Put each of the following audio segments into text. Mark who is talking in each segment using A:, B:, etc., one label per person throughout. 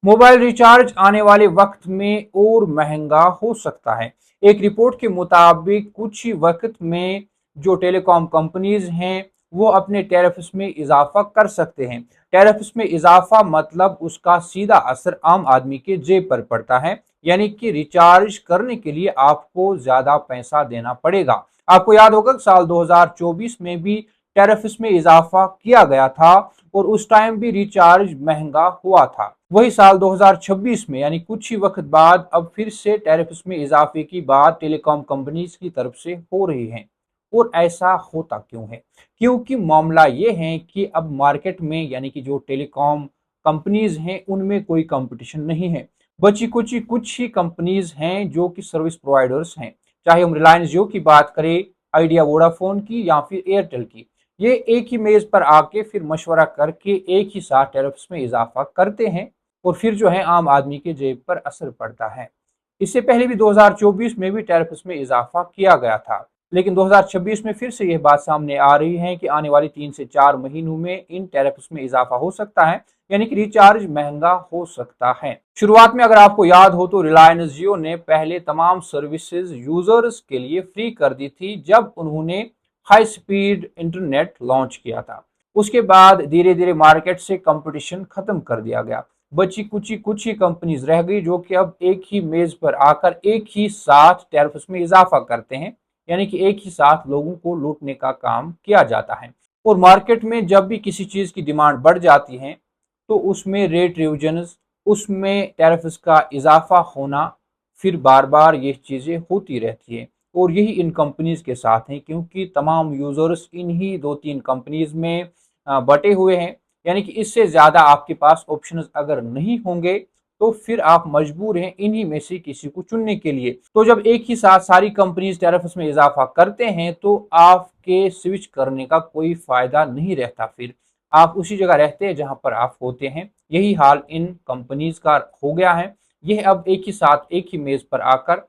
A: Mobile recharge आने वाले वक्त में और महंगा हो सकता है। एक रिपोर्ट के मुताबिक कुछ ही वक्त में जो टेलीकॉम कंपनीज हैं वो अपने टैरिफ्स में इजाफा कर सकते हैं। टैरिफ्स में इजाफा मतलब उसका सीधा असर आम आदमी के जेब पर पड़ता है, यानी कि रिचार्ज करने के लिए आपको ज्यादा पैसा देना पड़ेगा। आपको याद होगा साल 2024 में भी टैरिफ्स में इजाफा किया गया था और उस टाइम भी रिचार्ज महंगा हुआ था। वही साल 2026 में यानी कुछ ही वक्त बाद अब फिर से टैरिफ्स में इजाफे की बात टेलीकॉम कंपनीज की तरफ से हो रही है। और ऐसा होता क्यों है? क्योंकि मामला ये है कि अब मार्केट में यानी कि जो टेलीकॉम कंपनीज हैं उनमें कोई कंपटीशन नहीं है। बची कुछ ही कंपनीज हैं जो कि सर्विस प्रोवाइडर्स हैं, चाहे हम रिलायंस जियो की बात करें, आइडिया वोडाफोन की या फिर एयरटेल की। ये एक ही मेज पर आके फिर मशवरा करके एक ही साथ टैरिफ्स में इजाफा करते हैं और फिर जो है आम आदमी के जेब पर असर पड़ता है। इससे पहले भी 2024 में भी टैरिफ्स में इजाफा किया गया था, लेकिन 2026 में फिर से यह बात सामने आ रही है कि आने वाले 3 से 4 महीनों में इन टैरिफ्स में इजाफा हो सकता है, यानी कि रिचार्ज महंगा हो सकता है। शुरुआत में अगर आपको याद हो तो रिलायंस जियो ने पहले तमाम सर्विसेज यूजर्स के लिए फ्री कर दी थी जब उन्होंने हाई स्पीड इंटरनेट लॉन्च किया था। उसके बाद धीरे धीरे मार्केट से कंपटीशन खत्म कर दिया गया। बची कुछ ही कंपनीज रह गई जो कि अब एक ही मेज पर आकर एक ही साथ टैरिफ्स में इजाफा करते हैं, यानी कि एक ही साथ लोगों को लूटने का काम किया जाता है। और मार्केट में जब भी किसी चीज की डिमांड बढ़ जाती है तो उसमें रेट रिविजन्स, उसमें टैरिफ्स का इजाफा होना, फिर बार बार ये चीज़ें होती रहती है। और यही इन कंपनीज के साथ है क्योंकि तमाम यूजर्स इन्हीं 2-3 कंपनीज में बटे हुए हैं, यानी कि इससे ज़्यादा आपके पास ऑप्शंस अगर नहीं होंगे तो फिर आप मजबूर हैं इन्हीं में से किसी को चुनने के लिए। तो जब एक ही साथ सारी कंपनीज टैरिफ्स में इजाफा करते हैं तो आपके स्विच करने का कोई फायदा नहीं रहता, फिर आप उसी जगह रहते हैं जहां पर आप होते हैं। यही हाल इन कंपनीज का हो गया है। यह अब एक ही साथ एक ही मेज पर आकर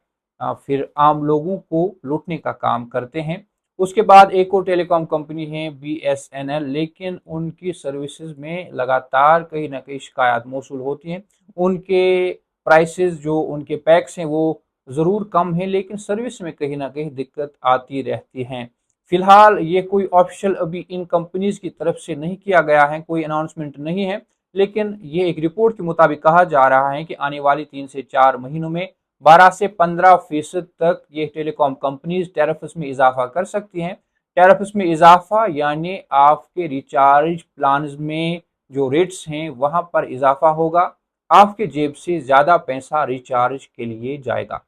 A: फिर आम लोगों को लूटने का काम करते हैं। उसके बाद एक और टेलीकॉम कंपनी है BSNL, लेकिन उनकी सर्विसेज में लगातार कहीं ना कहीं शिकायत मौसूल होती हैं। उनके प्राइसेस जो उनके पैक्स हैं वो ज़रूर कम है, लेकिन सर्विस में कहीं ना कहीं दिक्कत आती रहती है। फिलहाल ये कोई ऑफिशियल अभी इन कंपनीज की तरफ से नहीं किया गया है, कोई अनाउंसमेंट नहीं है, लेकिन ये एक रिपोर्ट के मुताबिक कहा जा रहा है कि आने वाली 3 से 4 महीनों में 12 से 15% तक ये टेलीकॉम कंपनीज टैरिफ्स में इजाफा कर सकती हैं। टैरिफ्स में इजाफा यानी आपके रिचार्ज प्लान में जो रेट्स हैं वहां पर इजाफा होगा, आपके जेब से ज्यादा पैसा रिचार्ज के लिए जाएगा।